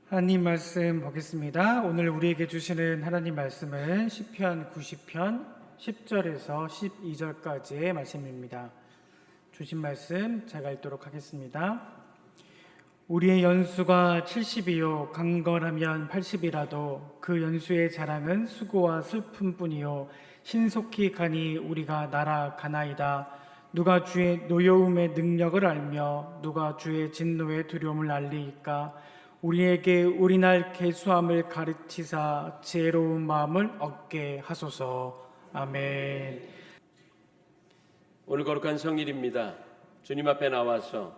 하나님 말씀 보겠습니다. 오늘 우리에게 주시는 하나님 말씀은 시편 90편 10절에서 12절까지의 말씀입니다. 주신 말씀 제가 읽도록 하겠습니다. 우리의 연수가 70이요 강건하면 80이라도 그 연수의 자랑은 수고와 슬픔뿐이요 신속히 가니 우리가 날아가나이다. 누가 주의 노여움의 능력을 알며 누가 주의 진노의 두려움을 알리이까. 우리에게 우리날 계수함을 가르치사 지혜로운 마음을 얻게 하소서. 아멘. 오늘 거룩한 성일입니다. 주님 앞에 나와서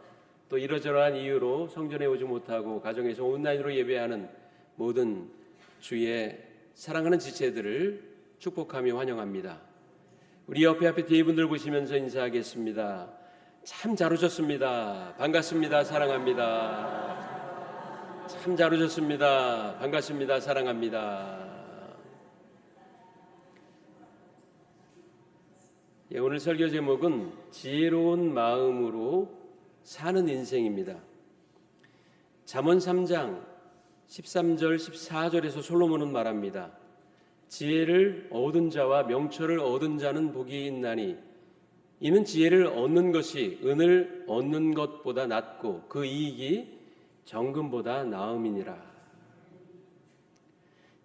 또 이러저러한 이유로 성전에 오지 못하고 가정에서 온라인으로 예배하는 모든 주의 사랑하는 지체들을 축복하며 환영합니다. 우리 옆에 뒤에 분들 보시면서 인사하겠습니다. 참 잘 오셨습니다. 반갑습니다. 사랑합니다. 참 잘 오셨습니다. 반갑습니다. 사랑합니다. 오늘 설교 제목은 지혜로운 마음으로 사는 인생입니다. 잠언 3장 13절 14절에서 솔로몬은 말합니다. 지혜를 얻은 자와 명철을 얻은 자는 복이 있나니 이는 지혜를 얻는 것이 은을 얻는 것보다 낫고 그 이익이 정금보다 나음이니라.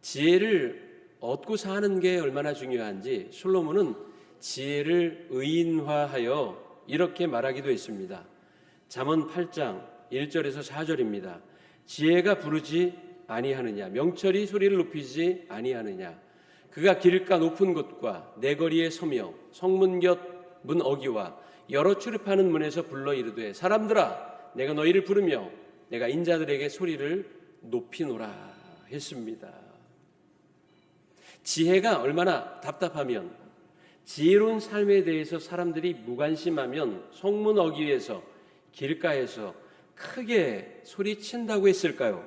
지혜를 얻고 사는 게 얼마나 중요한지 솔로몬은 지혜를 의인화하여 이렇게 말하기도 했습니다. 잠언 8장 1절에서 4절입니다. 지혜가 부르지 아니하느냐, 명철이 소리를 높이지 아니하느냐. 그가 길가 높은 곳과 내거리에 서며 성문 곁 문 어기와 여러 출입하는 문에서 불러 이르되 사람들아 내가 너희를 부르며 내가 인자들에게 소리를 높이노라 했습니다. 지혜가 얼마나 답답하면, 지혜로운 삶에 대해서 사람들이 무관심하면 성문 어귀에서 길가에서 크게 소리친다고 했을까요?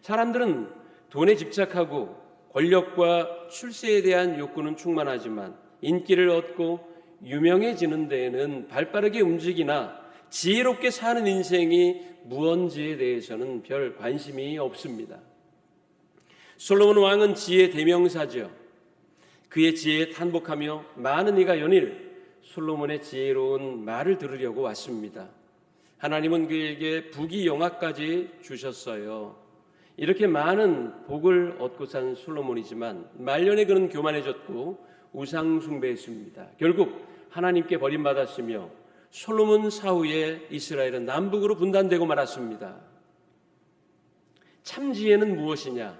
사람들은 돈에 집착하고 권력과 출세에 대한 욕구는 충만하지만 인기를 얻고 유명해지는 데에는 발빠르게 움직이나 지혜롭게 사는 인생이 무언지에 대해서는 별 관심이 없습니다. 솔로몬 왕은 지혜의 대명사죠. 그의 지혜에 탄복하며 많은 이가 연일 솔로몬의 지혜로운 말을 들으려고 왔습니다. 하나님은 그에게 부귀영화까지 주셨어요. 이렇게 많은 복을 얻고 산 솔로몬이지만 말년에 그는 교만해졌고 우상 숭배했습니다. 결국 하나님께 버림받았으며 솔로몬 사후에 이스라엘은 남북으로 분단되고 말았습니다. 참 지혜는 무엇이냐?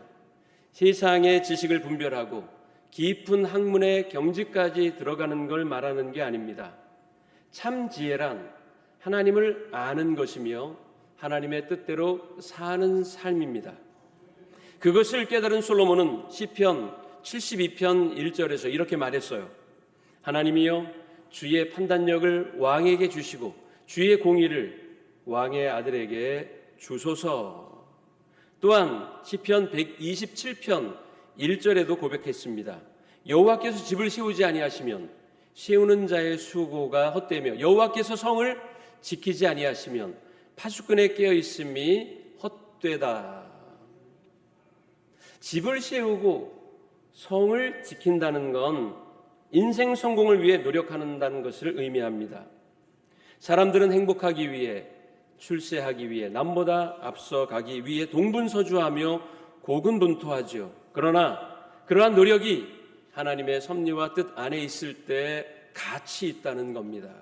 세상의 지식을 분별하고 깊은 학문의 경지까지 들어가는 걸 말하는 게 아닙니다. 참 지혜란 하나님을 아는 것이며 하나님의 뜻대로 사는 삶입니다. 그것을 깨달은 솔로몬은 시편 72편 1절에서 이렇게 말했어요. 하나님이여 주의 판단력을 왕에게 주시고 주의 공의를 왕의 아들에게 주소서. 또한 시편 127편 1절에도 고백했습니다. 여호와께서 집을 세우지 아니하시면 세우는 자의 수고가 헛되며 여호와께서 성을 지키지 아니하시면 파수꾼에 깨어 있음이 헛되다. 집을 세우고 성을 지킨다는 건 인생 성공을 위해 노력한다는 것을 의미합니다. 사람들은 행복하기 위해, 출세하기 위해, 남보다 앞서가기 위해 동분서주하며 고군분투하죠. 그러나 그러한 노력이 하나님의 섭리와 뜻 안에 있을 때 가치 있다는 겁니다.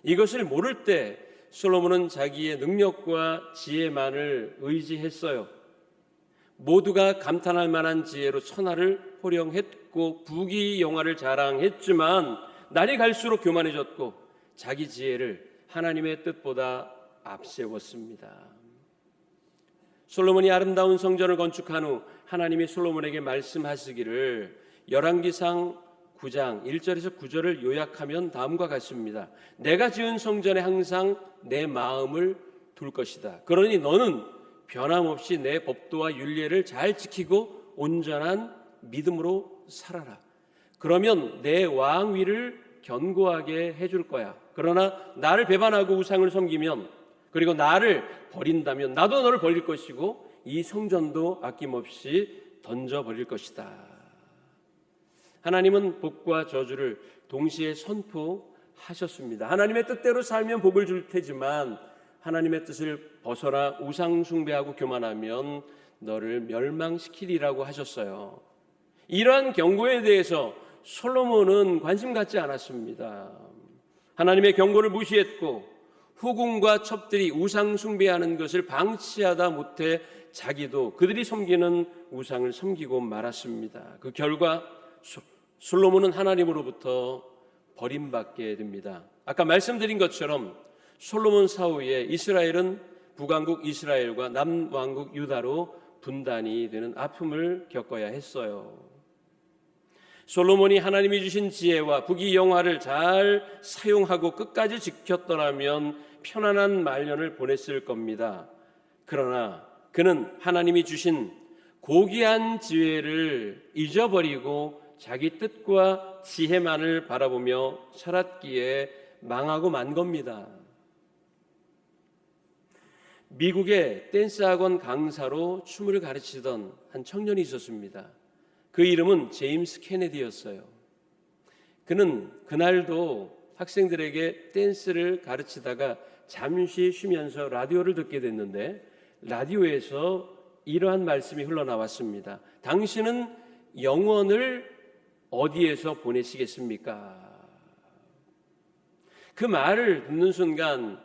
이것을 모를 때 솔로몬은 자기의 능력과 지혜만을 의지했어요. 모두가 감탄할 만한 지혜로 천하를 호령했고 부귀영화를 자랑했지만 날이 갈수록 교만해졌고 자기 지혜를 하나님의 뜻보다 앞세웠습니다. 솔로몬이 아름다운 성전을 건축한 후 하나님이 솔로몬에게 말씀하시기를 열왕기상 9장 1절에서 9절을 요약하면 다음과 같습니다. 내가 지은 성전에 항상 내 마음을 둘 것이다. 그러니 너는 변함없이 내 법도와 율례를 잘 지키고 온전한 믿음으로 살아라. 그러면 내 왕위를 견고하게 해줄 거야. 그러나 나를 배반하고 우상을 섬기면 그리고 나를 버린다면 나도 너를 버릴 것이고 이 성전도 아낌없이 던져버릴 것이다. 하나님은 복과 저주를 동시에 선포하셨습니다. 하나님의 뜻대로 살면 복을 줄 테지만 하나님의 뜻을 벗어나 우상 숭배하고 교만하면 너를 멸망시키리라고 하셨어요. 이러한 경고에 대해서 솔로몬은 관심 갖지 않았습니다. 하나님의 경고를 무시했고 후궁과 첩들이 우상 숭배하는 것을 방치하다 못해 자기도 그들이 섬기는 우상을 섬기고 말았습니다. 그 결과 솔로몬은 하나님으로부터 버림받게 됩니다. 아까 말씀드린 것처럼 솔로몬 사후에 이스라엘은 북왕국 이스라엘과 남왕국 유다로 분단이 되는 아픔을 겪어야 했어요. 솔로몬이 하나님이 주신 지혜와 부귀영화를 잘 사용하고 끝까지 지켰더라면 편안한 말년을 보냈을 겁니다. 그러나 그는 하나님이 주신 고귀한 지혜를 잊어버리고 자기 뜻과 지혜만을 바라보며 살았기에 망하고 만 겁니다. 미국의 댄스학원 강사로 춤을 가르치던 한 청년이 있었습니다. 그 이름은 제임스 케네디였어요. 그는 그날도 학생들에게 댄스를 가르치다가 잠시 쉬면서 라디오를 듣게 됐는데 라디오에서 이러한 말씀이 흘러나왔습니다. 당신은 영원을 어디에서 보내시겠습니까? 그 말을 듣는 순간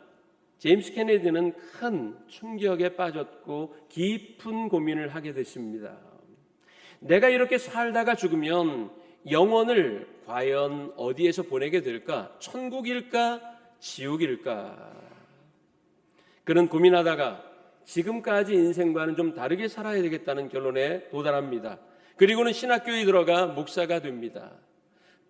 제임스 케네디는 큰 충격에 빠졌고 깊은 고민을 하게 됐습니다. 내가 이렇게 살다가 죽으면 영혼을 과연 어디에서 보내게 될까? 천국일까? 지옥일까? 그는 고민하다가 지금까지 인생과는 좀 다르게 살아야 되겠다는 결론에 도달합니다. 그리고는 신학교에 들어가 목사가 됩니다.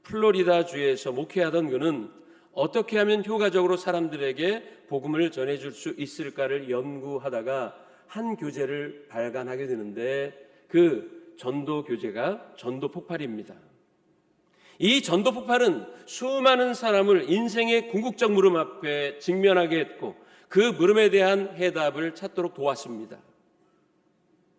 플로리다 주에서 목회하던 그는 어떻게 하면 효과적으로 사람들에게 복음을 전해줄 수 있을까를 연구하다가 한 교재를 발간하게 되는데 그 전도 교재가 전도 폭발입니다. 이 전도 폭발은 수많은 사람을 인생의 궁극적 물음 앞에 직면하게 했고 그 물음에 대한 해답을 찾도록 도왔습니다.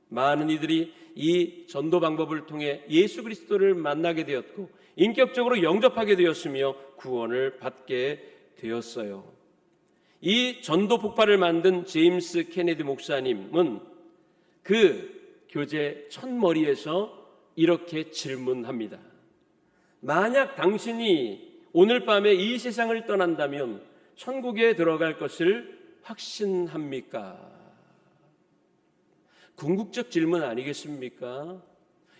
많은 이들이 이 전도 방법을 통해 예수 그리스도를 만나게 되었고 인격적으로 영접하게 되었으며 구원을 받게 되었어요. 이 전도 폭발을 만든 제임스 케네디 목사님은 그 교재 첫머리에서 이렇게 질문합니다. 만약 당신이 오늘 밤에 이 세상을 떠난다면 천국에 들어갈 것을 확신합니까? 궁극적 질문 아니겠습니까?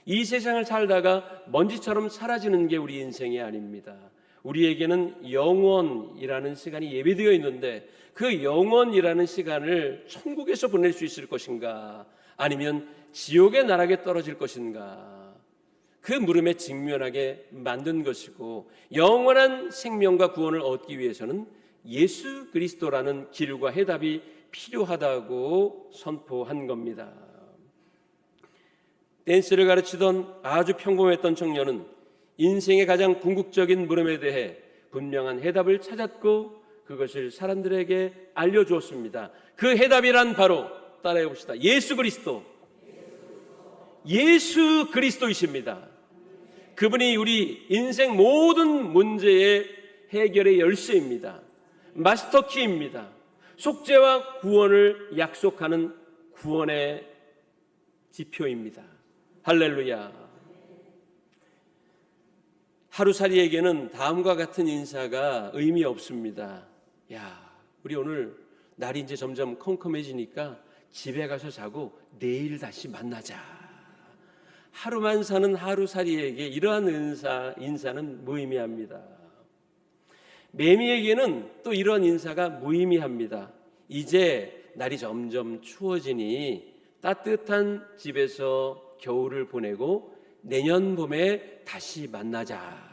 이 세상을 살다가 먼지처럼 사라지는 게 우리 인생이 아닙니다. 우리에게는 영원이라는 시간이 예비되어 있는데 그 영원이라는 시간을 천국에서 보낼 수 있을 것인가? 아니면 지옥의 나락에 떨어질 것인가? 그 물음에 직면하게 만든 것이고 영원한 생명과 구원을 얻기 위해서는 예수 그리스도라는 길과 해답이 필요하다고 선포한 겁니다. 댄스를 가르치던 아주 평범했던 청년은 인생의 가장 궁극적인 물음에 대해 분명한 해답을 찾았고 그것을 사람들에게 알려주었습니다. 그 해답이란 바로 따라해 봅시다. 예수 그리스도. 예수 그리스도이십니다. 그분이 우리 인생 모든 문제의 해결의 열쇠입니다. 마스터키입니다. 속죄와 구원을 약속하는 구원의 지표입니다. 할렐루야. 하루살이에게는 다음과 같은 인사가 의미 없습니다. 야, 우리 오늘 날이 이제 점점 컴컴해지니까 집에 가서 자고 내일 다시 만나자. 하루만 사는 하루살이에게 이러한 인사는 무의미합니다. 매미에게는 또 이런 인사가 무의미합니다. 이제 날이 점점 추워지니 따뜻한 집에서 겨울을 보내고 내년 봄에 다시 만나자.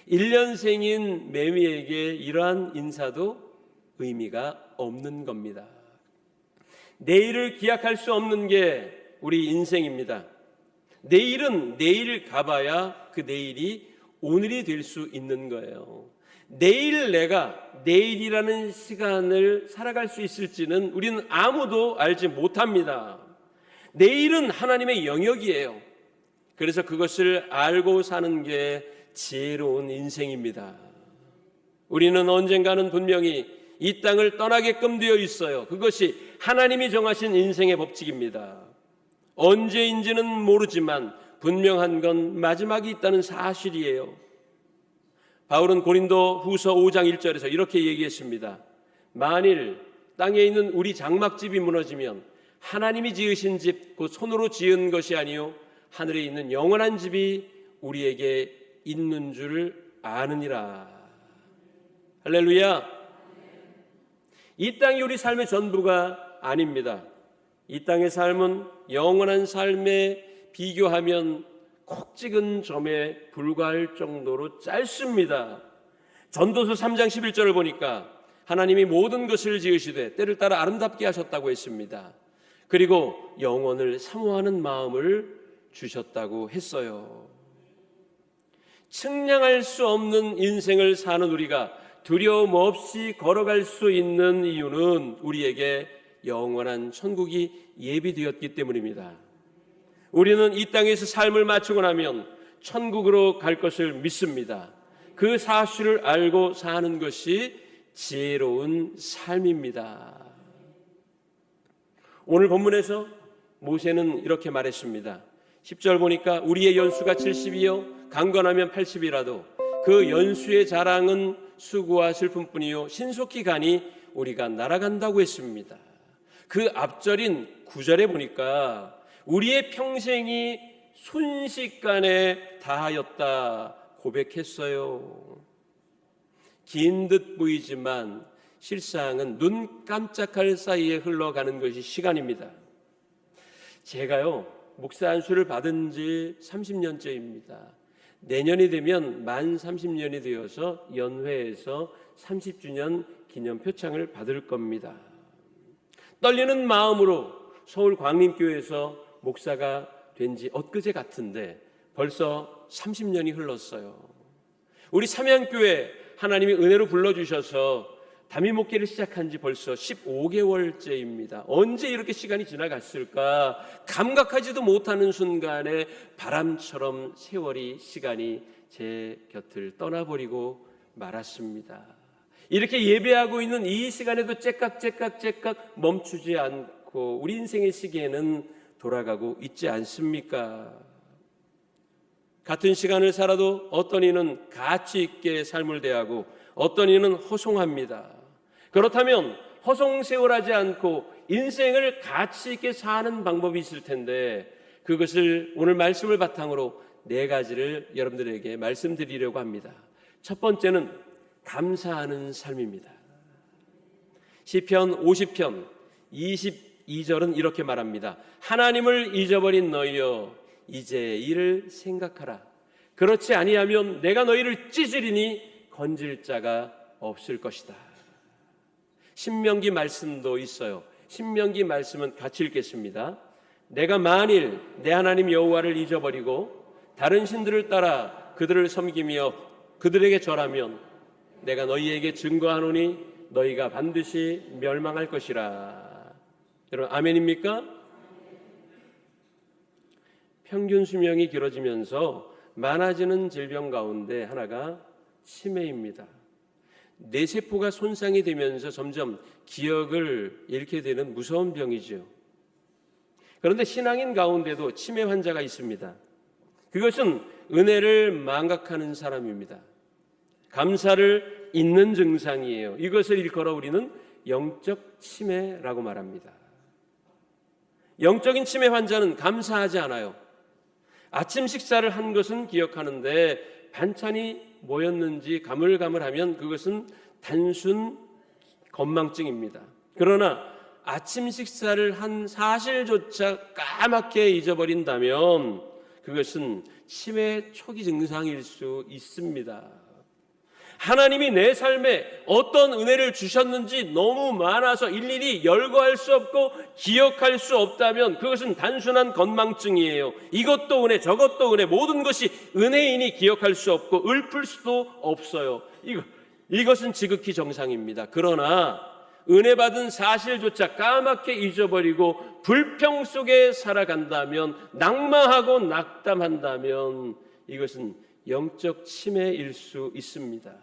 1년생인 매미에게 이러한 인사도 의미가 없는 겁니다. 내일을 기약할 수 없는 게 우리 인생입니다. 내일은 내일 가봐야 그 내일이 오늘이 될 수 있는 거예요. 내일 내가 내일이라는 시간을 살아갈 수 있을지는 우리는 아무도 알지 못합니다. 내일은 하나님의 영역이에요. 그래서 그것을 알고 사는 게 지혜로운 인생입니다. 우리는 언젠가는 분명히 이 땅을 떠나게끔 되어 있어요. 그것이 하나님이 정하신 인생의 법칙입니다. 언제인지는 모르지만 분명한 건 마지막이 있다는 사실이에요. 바울은 고린도 후서 5장 1절에서 이렇게 얘기했습니다. 만일 땅에 있는 우리 장막집이 무너지면 하나님이 지으신 집, 그 손으로 지은 것이 아니요 하늘에 있는 영원한 집이 우리에게 있는 줄 아느니라. 할렐루야. 이 땅이 우리 삶의 전부가 아닙니다. 이 땅의 삶은 영원한 삶에 비교하면 콕 찍은 점에 불과할 정도로 짧습니다. 전도서 3장 11절을 보니까 하나님이 모든 것을 지으시되 때를 따라 아름답게 하셨다고 했습니다. 그리고 영원을 사모하는 마음을 주셨다고 했어요. 측량할 수 없는 인생을 사는 우리가 두려움 없이 걸어갈 수 있는 이유는 우리에게 영원한 천국이 예비되었기 때문입니다. 우리는 이 땅에서 삶을 마치고 나면 천국으로 갈 것을 믿습니다. 그 사실을 알고 사는 것이 지혜로운 삶입니다. 오늘 본문에서 모세는 이렇게 말했습니다. 10절 보니까 우리의 연수가 70이요 강건하면 80이라도 그 연수의 자랑은 수고와 슬픔뿐이요 신속히 가니 우리가 날아간다고 했습니다. 그 앞절인 9절에 보니까 우리의 평생이 순식간에 다하였다 고백했어요. 긴 듯 보이지만 실상은 눈 깜짝할 사이에 흘러가는 것이 시간입니다. 제가요 목사 안수를 받은 지 30년째입니다. 내년이 되면 만 30년이 되어서 연회에서 30주년 기념 표창을 받을 겁니다. 떨리는 마음으로 서울 광림교회에서 목사가 된 지 엊그제 같은데 벌써 30년이 흘렀어요. 우리 삼양교회 하나님이 은혜로 불러주셔서 담임 목회를 시작한 지 벌써 15개월째입니다. 언제 이렇게 시간이 지나갔을까? 감각하지도 못하는 순간에 바람처럼 세월이 시간이 제 곁을 떠나버리고 말았습니다. 이렇게 예배하고 있는 이 시간에도 째깍째깍째깍 멈추지 않고 우리 인생의 시계는 돌아가고 있지 않습니까? 같은 시간을 살아도 어떤 이는 가치 있게 삶을 대하고 어떤 이는 허송합니다. 그렇다면 허송세월하지 않고 인생을 가치 있게 사는 방법이 있을 텐데 그것을 오늘 말씀을 바탕으로 4가지를 여러분들에게 말씀드리려고 합니다. 첫 번째는 감사하는 삶입니다. 시편 50편 22절은 이렇게 말합니다. 하나님을 잊어버린 너희여 이제 이를 생각하라. 그렇지 아니하면 내가 너희를 찢으리니 건질 자가 없을 것이다. 신명기 말씀도 있어요. 신명기 말씀은 같이 읽겠습니다. 내가 만일 내 하나님 여호와를 잊어버리고 다른 신들을 따라 그들을 섬기며 그들에게 절하면 내가 너희에게 증거하노니 너희가 반드시 멸망할 것이라. 여러분 아멘입니까? 평균 수명이 길어지면서 많아지는 질병 가운데 하나가 치매입니다. 뇌세포가 손상이 되면서 점점 기억을 잃게 되는 무서운 병이죠. 그런데 신앙인 가운데도 치매 환자가 있습니다. 그것은 은혜를 망각하는 사람입니다. 감사를 잊는 증상이에요. 이것을 일컬어 우리는 영적 치매라고 말합니다. 영적인 치매 환자는 감사하지 않아요. 아침 식사를 한 것은 기억하는데 반찬이 뭐였는지 가물가물하면 그것은 단순 건망증입니다. 그러나 아침 식사를 한 사실조차 까맣게 잊어버린다면 그것은 치매 초기 증상일 수 있습니다. 하나님이 내 삶에 어떤 은혜를 주셨는지 너무 많아서 일일이 열거할 수 없고 기억할 수 없다면 그것은 단순한 건망증이에요. 이것도 은혜 저것도 은혜 모든 것이 은혜이니 기억할 수 없고 읊을 수도 없어요. 이것은 지극히 정상입니다. 그러나 은혜 받은 사실조차 까맣게 잊어버리고 불평 속에 살아간다면, 낙마하고 낙담한다면 이것은 영적 침해일 수 있습니다.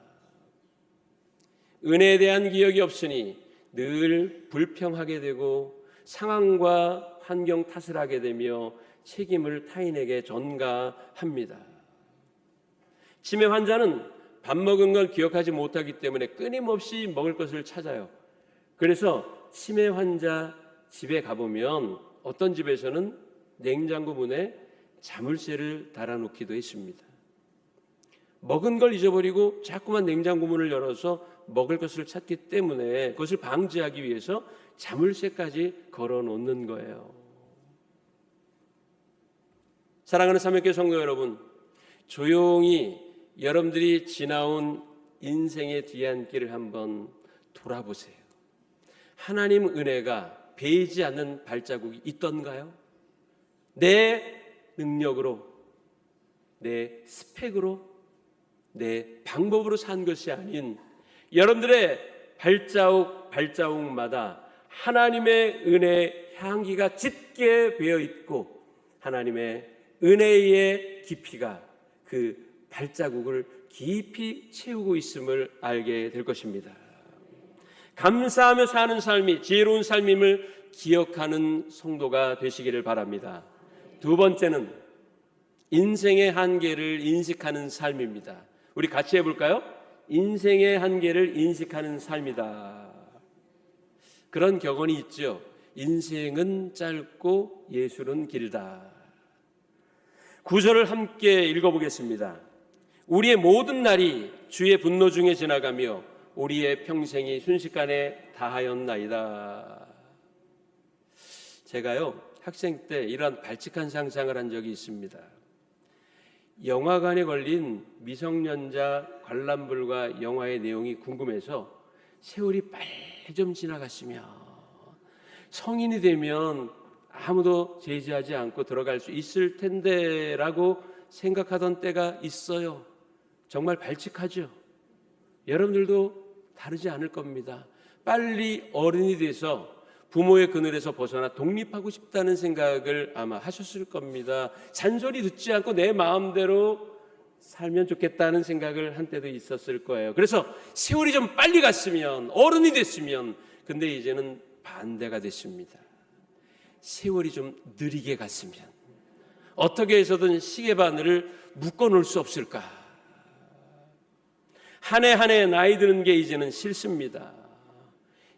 은혜에 대한 기억이 없으니 늘 불평하게 되고 상황과 환경 탓을 하게 되며 책임을 타인에게 전가합니다. 치매 환자는 밥 먹은 걸 기억하지 못하기 때문에 끊임없이 먹을 것을 찾아요. 그래서 치매 환자 집에 가보면 어떤 집에서는 냉장고 문에 자물쇠를 달아놓기도 했습니다. 먹은 걸 잊어버리고 자꾸만 냉장고 문을 열어서 먹을 것을 찾기 때문에 그것을 방지하기 위해서 자물쇠까지 걸어놓는 거예요. 사랑하는 삼육교 성도 여러분, 조용히 여러분들이 지나온 인생의 뒤안길을 한번 돌아보세요. 하나님 은혜가 배이지 않는 발자국이 있던가요? 내 능력으로, 내 스펙으로, 내 방법으로 산 것이 아닌 여러분들의 발자국마다 하나님의 은혜의 향기가 짙게 배어 있고 하나님의 은혜의 깊이가 그 발자국을 깊이 채우고 있음을 알게 될 것입니다. 감사하며 사는 삶이 지혜로운 삶임을 기억하는 성도가 되시기를 바랍니다. 두 번째는 인생의 한계를 인식하는 삶입니다. 우리 같이 해볼까요? 인생의 한계를 인식하는 삶이다. 그런 격언이 있죠. 인생은 짧고 예술은 길다. 구절을 함께 읽어보겠습니다. 우리의 모든 날이 주의 분노 중에 지나가며 우리의 평생이 순식간에 다하였나이다. 제가요 학생 때 이런 발칙한 상상을 한 적이 있습니다. 영화관에 걸린 미성년자 관람불가 영화의 내용이 궁금해서 세월이 빨리 좀 지나갔으면 성인이 되면 아무도 제지하지 않고 들어갈 수 있을 텐데 라고 생각하던 때가 있어요. 정말 발칙하죠. 여러분들도 다르지 않을 겁니다. 빨리 어른이 돼서 부모의 그늘에서 벗어나 독립하고 싶다는 생각을 아마 하셨을 겁니다. 잔소리 듣지 않고 내 마음대로 살면 좋겠다는 생각을 한 때도 있었을 거예요. 그래서 세월이 좀 빨리 갔으면, 어른이 됐으면, 근데 이제는 반대가 됐습니다. 세월이 좀 느리게 갔으면, 어떻게 해서든 시계바늘을 묶어놓을 수 없을까? 한 해 한 해 나이 드는 게 이제는 싫습니다.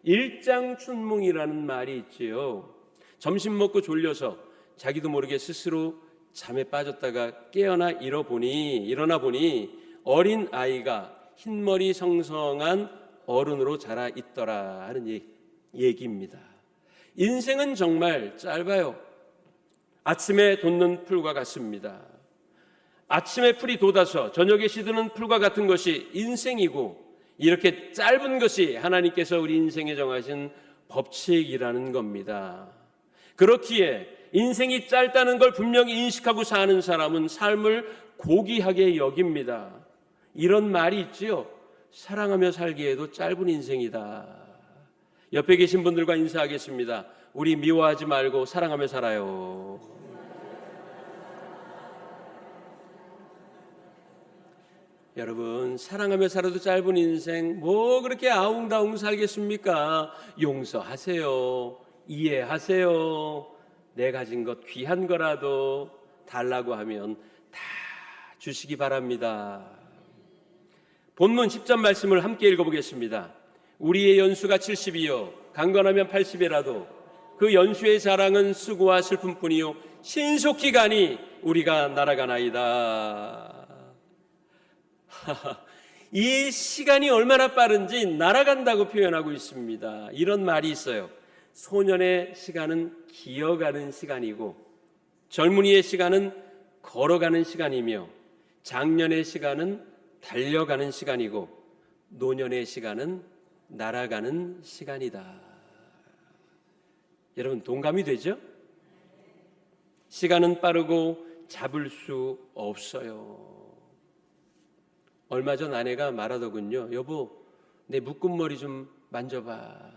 일장춘몽이라는 말이 있지요. 점심 먹고 졸려서 자기도 모르게 스스로 잠에 빠졌다가 깨어나 일어나 보니 어린 아이가 흰머리 성성한 어른으로 자라 있더라 하는 얘기입니다. 인생은 정말 짧아요. 아침에 돋는 풀과 같습니다. 아침에 풀이 돋아서 저녁에 시드는 풀과 같은 것이 인생이고, 이렇게 짧은 것이 하나님께서 우리 인생에 정하신 법칙이라는 겁니다. 그렇기에 인생이 짧다는 걸 분명히 인식하고 사는 사람은 삶을 고귀하게 여깁니다. 이런 말이 있지요. 사랑하며 살기에도 짧은 인생이다. 옆에 계신 분들과 인사하겠습니다. 우리 미워하지 말고 사랑하며 살아요. 여러분, 사랑하며 살아도 짧은 인생 뭐 그렇게 아웅다웅 살겠습니까? 용서하세요. 이해하세요. 내 가진 것 귀한 거라도 달라고 하면 다 주시기 바랍니다. 본문 10절 말씀을 함께 읽어보겠습니다. 우리의 연수가 70이요 강건하면 80이라도 그 연수의 자랑은 수고와 슬픔뿐이요 신속히 가니 우리가 날아가나이다. 이 시간이 얼마나 빠른지 날아간다고 표현하고 있습니다. 이런 말이 있어요. 소년의 시간은 기어가는 시간이고 젊은이의 시간은 걸어가는 시간이며 장년의 시간은 달려가는 시간이고 노년의 시간은 날아가는 시간이다. 여러분 동감이 되죠? 시간은 빠르고 잡을 수 없어요. 얼마 전 아내가 말하더군요. 여보, 내 묶은 머리 좀 만져봐.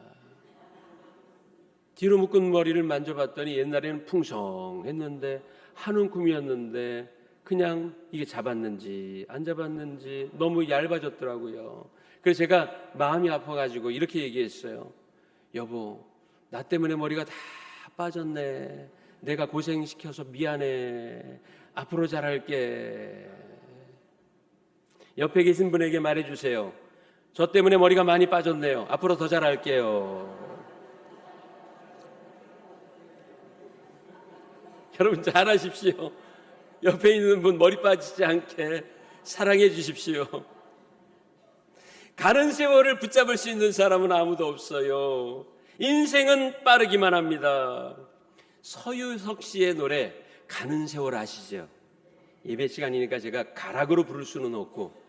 뒤로 묶은 머리를 만져봤더니 옛날에는 풍성했는데 한 움큼이었는데 그냥 이게 잡았는지 안 잡았는지 너무 얇아졌더라고요. 그래서 제가 마음이 아파가지고 이렇게 얘기했어요. 여보, 나 때문에 머리가 다 빠졌네. 내가 고생시켜서 미안해. 앞으로 잘할게. 옆에 계신 분에게 말해주세요. 저 때문에 머리가 많이 빠졌네요. 앞으로 더 잘할게요. 여러분 잘하십시오. 옆에 있는 분 머리 빠지지 않게 사랑해 주십시오. 가는 세월을 붙잡을 수 있는 사람은 아무도 없어요. 인생은 빠르기만 합니다. 서유석 씨의 노래 가는 세월 아시죠? 예배 시간이니까 제가 가락으로 부를 수는 없고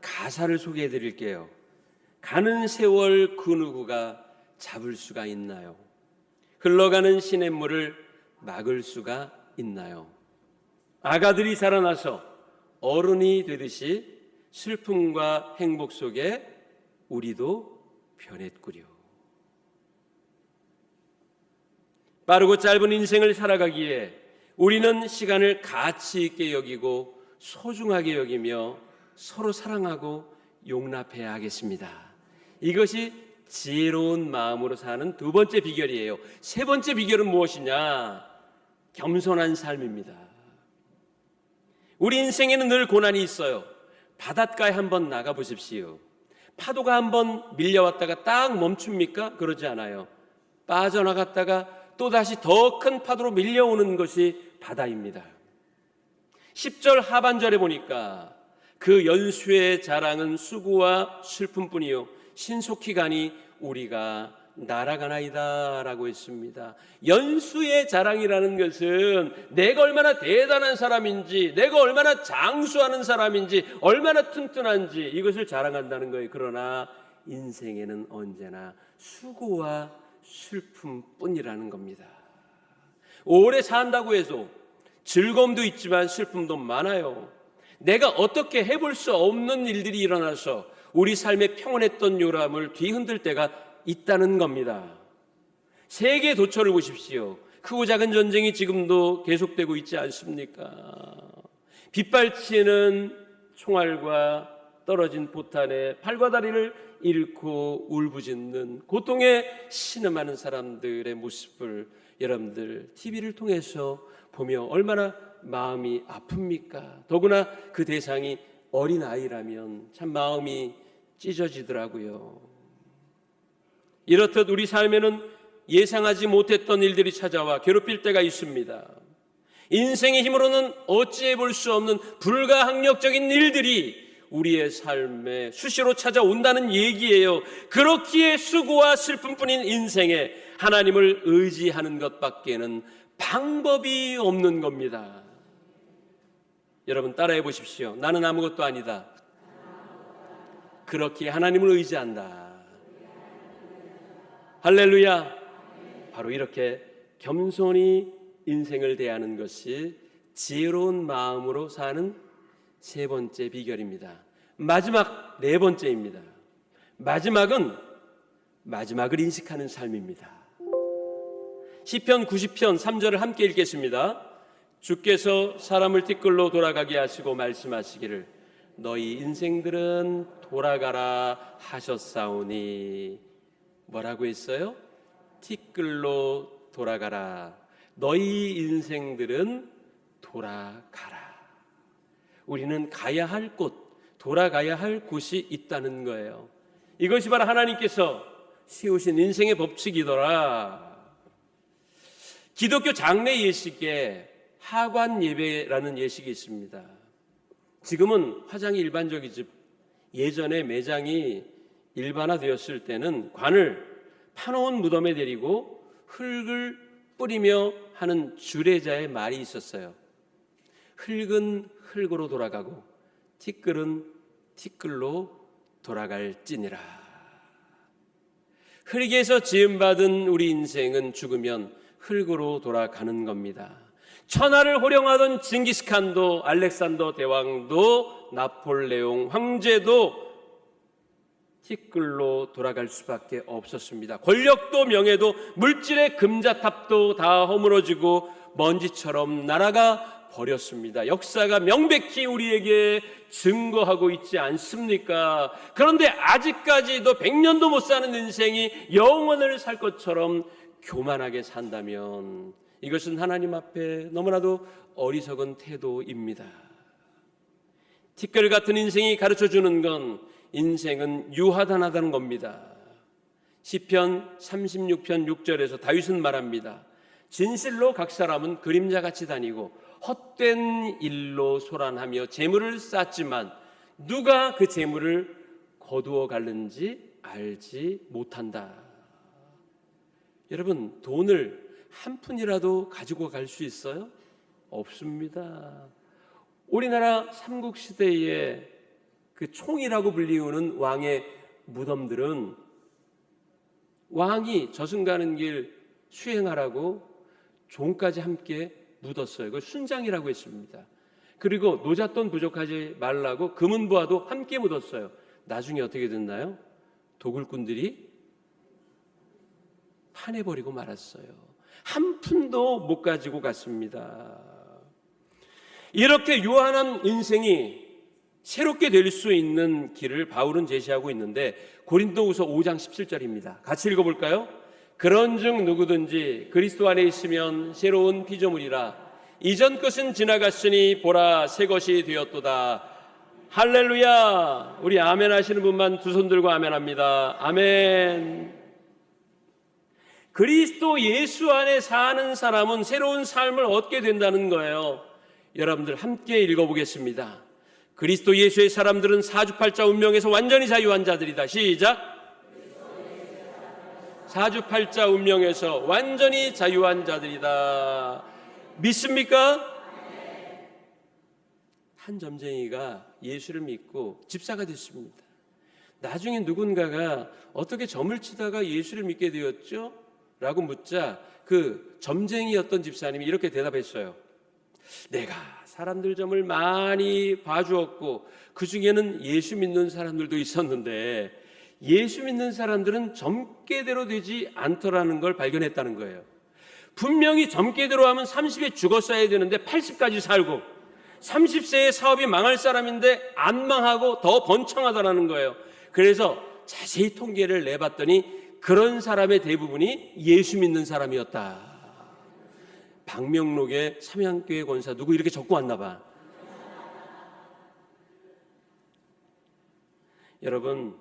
가사를 소개해 드릴게요. 가는 세월 그 누구가 잡을 수가 있나요? 흘러가는 시냇물을 막을 수가 있나요? 아가들이 자라나서 어른이 되듯이 슬픔과 행복 속에 우리도 변했구려. 빠르고 짧은 인생을 살아가기에 우리는 시간을 가치 있게 여기고 소중하게 여기며 서로 사랑하고 용납해야 하겠습니다. 이것이 지혜로운 마음으로 사는 두 번째 비결이에요. 세 번째 비결은 무엇이냐? 겸손한 삶입니다. 우리 인생에는 늘 고난이 있어요. 바닷가에 한번 나가 보십시오. 파도가 한번 밀려왔다가 딱 멈춥니까? 그러지 않아요. 빠져나갔다가 또다시 더 큰 파도로 밀려오는 것이 바다입니다. 10절 하반절에 보니까 그 연수의 자랑은 수고와 슬픔뿐이요 신속히 가니 우리가 날아가나이다 라고 했습니다. 연수의 자랑이라는 것은 내가 얼마나 대단한 사람인지, 내가 얼마나 장수하는 사람인지, 얼마나 튼튼한지 이것을 자랑한다는 거예요. 그러나 인생에는 언제나 수고와 슬픔뿐이라는 겁니다. 오래 산다고 해서 즐거움도 있지만 슬픔도 많아요. 내가 어떻게 해볼 수 없는 일들이 일어나서 우리 삶의 평온했던 요람을 뒤흔들 때가 있다는 겁니다. 세계 도처를 보십시오. 크고 작은 전쟁이 지금도 계속되고 있지 않습니까? 빗발치는 총알과 떨어진 포탄에 팔과 다리를 잃고 울부짖는 고통에 신음하는 사람들의 모습을 여러분들 TV를 통해서 보며 얼마나 마음이 아픕니까? 더구나 그 대상이 어린아이라면 참 마음이 찢어지더라고요. 이렇듯 우리 삶에는 예상하지 못했던 일들이 찾아와 괴롭힐 때가 있습니다. 인생의 힘으로는 어찌해 볼 수 없는 불가항력적인 일들이 우리의 삶에 수시로 찾아온다는 얘기예요. 그렇기에 수고와 슬픔뿐인 인생에 하나님을 의지하는 것밖에는 방법이 없는 겁니다. 여러분 따라해 보십시오. 나는 아무것도 아니다. 그렇기에 하나님을 의지한다. 할렐루야. 바로 이렇게 겸손히 인생을 대하는 것이 지혜로운 마음으로 사는 세 번째 비결입니다. 마지막 네 번째입니다. 마지막을 인식하는 삶입니다. 시편 90편 3절을 함께 읽겠습니다. 주께서 사람을 티끌로 돌아가게 하시고 말씀하시기를 너희 인생들은 돌아가라 하셨사오니. 뭐라고 했어요? 티끌로 돌아가라. 너희 인생들은 돌아가라. 우리는 가야 할 곳, 돌아가야 할 곳이 있다는 거예요. 이것이 바로 하나님께서 세우신 인생의 법칙이더라. 기독교 장례 예식에 하관 예배라는 예식이 있습니다. 지금은 화장이 일반적이지 예전에 매장이 일반화되었을 때는 관을 파놓은 무덤에 데리고 흙을 뿌리며 하는 주례자의 말이 있었어요. 흙은 흙으로 돌아가고 티끌은 티끌로 돌아갈지니라. 흙에서 지음받은 우리 인생은 죽으면 흙으로 돌아가는 겁니다. 천하를 호령하던 징기스칸도, 알렉산더 대왕도, 나폴레옹 황제도 티끌로 돌아갈 수밖에 없었습니다. 권력도 명예도 물질의 금자탑도 다 허물어지고 먼지처럼 날아가 버렸습니다. 역사가 명백히 우리에게 증거하고 있지 않습니까? 그런데 아직까지도 100년도 못 사는 인생이 영원을 살 것처럼 교만하게 산다면 이것은 하나님 앞에 너무나도 어리석은 태도입니다. 티끌 같은 인생이 가르쳐주는 건 인생은 유하단하다는 겁니다. 시편 36편 6절에서 다윗은 말합니다. 진실로 각 사람은 그림자같이 다니고 헛된 일로 소란하며 재물을 쌓지만 누가 그 재물을 거두어 갈는지 알지 못한다. 여러분, 돈을 한 푼이라도 가지고 갈 수 있어요? 없습니다. 우리나라 삼국시대의 그 총이라고 불리우는 왕의 무덤들은 왕이 저승 가는 길 수행하라고 종까지 함께 묻었어요. 그걸 순장이라고 했습니다. 그리고 노잣돈 부족하지 말라고 금은보화도 함께 묻었어요. 나중에 어떻게 됐나요? 도굴꾼들이 파내버리고 말았어요. 한 푼도 못 가지고 갔습니다. 이렇게 유한한 인생이 새롭게 될 수 있는 길을 바울은 제시하고 있는데 고린도후서 5장 17절입니다. 같이 읽어볼까요? 그런즉 누구든지 그리스도 안에 있으면 새로운 피조물이라 이전 것은 지나갔으니 보라 새 것이 되었도다. 할렐루야. 우리 아멘 하시는 분만 두 손 들고 아멘 합니다. 아멘. 그리스도 예수 안에 사는 사람은 새로운 삶을 얻게 된다는 거예요. 여러분들 함께 읽어보겠습니다. 그리스도 예수의 사람들은 사주팔자 운명에서 완전히 자유한 자들이다. 시작. 사주팔자 운명에서 완전히 자유한 자들이다. 믿습니까? 한 점쟁이가 예수를 믿고 집사가 됐습니다. 나중에 누군가가 어떻게 점을 치다가 예수를 믿게 되었죠? 라고 묻자 그 점쟁이였던 집사님이 이렇게 대답했어요. 내가 사람들 점을 많이 봐주었고 그 중에는 예수 믿는 사람들도 있었는데 예수 믿는 사람들은 점괘대로 되지 않더라는 걸 발견했다는 거예요. 분명히 점괘대로 하면 30에 죽었어야 되는데 80까지 살고 30세에 사업이 망할 사람인데 안 망하고 더 번창하더라는 거예요. 그래서 자세히 통계를 내봤더니 그런 사람의 대부분이 예수 믿는 사람이었다. 방명록에 삼양교회 권사 누구 이렇게 적고 왔나 봐. 여러분,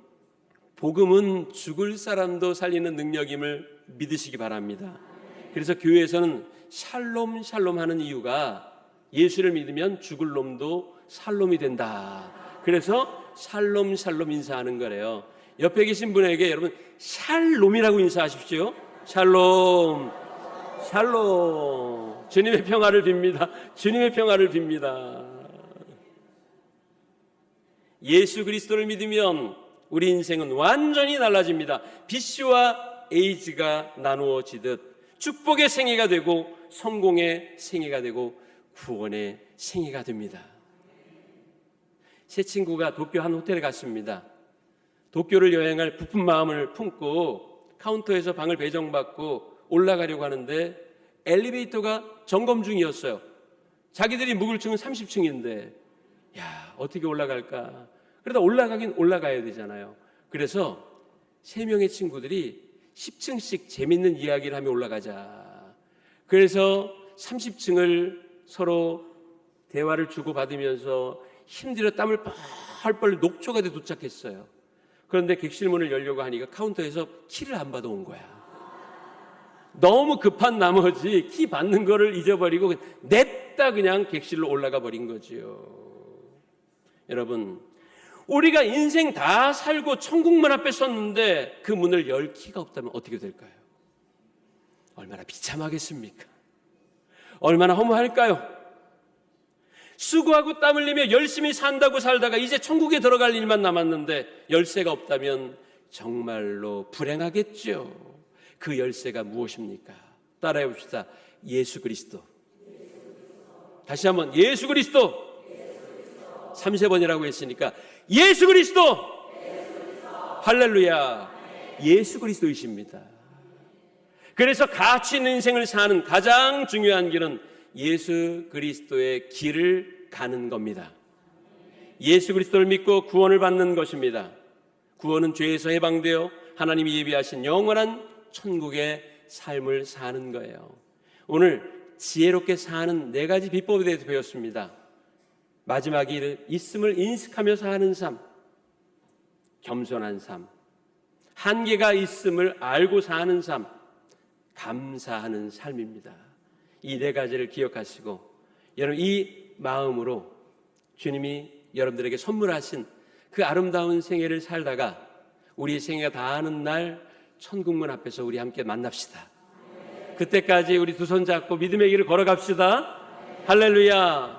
복음은 죽을 사람도 살리는 능력임을 믿으시기 바랍니다. 그래서 교회에서는 샬롬 샬롬 하는 이유가 예수를 믿으면 죽을 놈도 살롬이 된다. 그래서 샬롬 샬롬 인사하는 거래요. 옆에 계신 분에게 여러분 샬롬이라고 인사하십시오. 샬롬 샬롬. 주님의 평화를 빕니다. 주님의 평화를 빕니다. 예수 그리스도를 믿으면 우리 인생은 완전히 달라집니다. BC와 에이즈가 나누어지듯 축복의 생애가 되고 성공의 생애가 되고 구원의 생애가 됩니다. 새 친구가 도쿄 한 호텔에 갔습니다. 도쿄를 여행할 부푼 마음을 품고 카운터에서 방을 배정받고 올라가려고 하는데 엘리베이터가 점검 중이었어요. 자기들이 묵을 층은 30층인데 야, 어떻게 올라갈까? 그러다 올라가긴 올라가야 되잖아요. 그래서 3명의 친구들이 10층씩 재밌는 이야기를 하며 올라가자. 그래서 30층을 서로 대화를 주고받으면서 힘들어 땀을 펄펄 녹초가 돼 도착했어요. 그런데 객실문을 열려고 하니까 카운터에서 키를 안 받아온 거야. 너무 급한 나머지 키 받는 거를 잊어버리고 냅다 그냥 객실로 올라가 버린 거지요. 여러분, 우리가 인생 다 살고 천국문 앞에 섰는데 그 문을 열 키가 없다면 어떻게 될까요? 얼마나 비참하겠습니까? 얼마나 허무할까요? 수고하고 땀 흘리며 열심히 산다고 살다가 이제 천국에 들어갈 일만 남았는데 열쇠가 없다면 정말로 불행하겠죠. 그 열쇠가 무엇입니까? 따라해 봅시다. 예수 그리스도. 다시 한번 예수 그리스도. 3세 번이라고 했으니까 예수 그리스도. 할렐루야. 예수 그리스도이십니다. 그래서 가치 있는 인생을 사는 가장 중요한 길은 예수 그리스도의 길을 가는 겁니다. 예수 그리스도를 믿고 구원을 받는 것입니다. 구원은 죄에서 해방되어 하나님이 예비하신 영원한 천국의 삶을 사는 거예요. 오늘 지혜롭게 사는 4가지 비법에 대해서 배웠습니다. 마지막이 있음을 인식하며 사는 삶, 겸손한 삶, 한계가 있음을 알고 사는 삶, 감사하는 삶입니다. 이 4가지를 기억하시고 여러분 이 마음으로 주님이 여러분들에게 선물하신 그 아름다운 생애를 살다가 우리의 생애가 다하는 날 천국문 앞에서 우리 함께 만납시다. 그때까지 우리 두 손 잡고 믿음의 길을 걸어갑시다. 할렐루야.